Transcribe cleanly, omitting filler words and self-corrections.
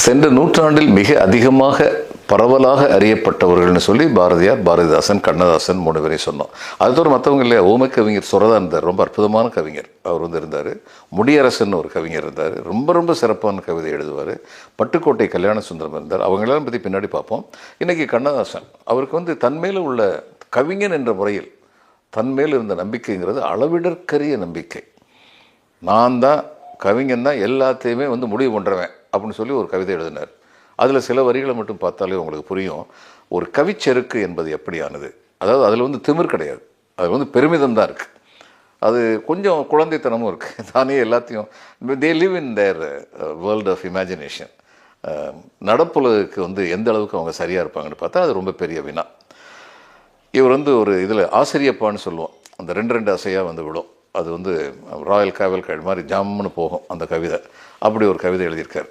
சென்ற நூற்றாண்டில் மிக அதிகமாக பரவலாக அறியப்பட்டவர்கள்னு சொல்லி பாரதியார், பாரதிதாசன், கண்ணதாசன் 3 பேரையும் சொன்னோம். அது தவிர மற்றவங்க இல்லையா, ஊமை கவிஞர் சுரதானந்தர் ரொம்ப அற்புதமான கவிஞர். அவர் இருந்தார். முடியரசன் ஒரு கவிஞர் இருந்தார், ரொம்ப ரொம்ப சிறப்பான கவிதை எழுதுவார். பட்டுக்கோட்டை கல்யாண சுந்தரம் இருந்தார். அவங்களெல்லாம் பற்றி பின்னாடி பார்ப்போம். இன்றைக்கி கண்ணதாசன், அவருக்கு தன்மேல உள்ள கவிஞன் என்ற முறையில் தன்மேல் இருந்த நம்பிக்கைங்கிறது அளவிடற்கரிய நம்பிக்கை. நான் தான் கவிஞன் தான், எல்லாத்தையுமே முடிவு பண்ணுறவன் அப்படின்னு சொல்லி ஒரு கவிதை எழுதினார். அதில் சில வரிகளை மட்டும் பார்த்தாலே உங்களுக்கு புரியும் ஒரு கவிச்செருக்கு என்பது எப்படியானது. அதாவது அதில் திமிர் கிடையாது, அது பெருமிதம் தான் இருக்குது. அது கொஞ்சம் குழந்தைத்தனமும் இருக்குது. தானே எல்லாத்தையும் they live in their world of imagination. நடப்புலகுக்கு எந்த அளவுக்கு அவங்க சரியாக இருப்பாங்கன்னு பார்த்தா அது ரொம்ப பெரிய வினா. இவர் ஒரு இதில் ஆசிரியப்பான்னு சொல்லுவோம், அந்த 2 அசையாக விடும். அது ராயல் காவல் மாதிரி ஜாம்னு போகும் அந்த கவிதை. அப்படி ஒரு கவிதை எழுதியிருக்கார்.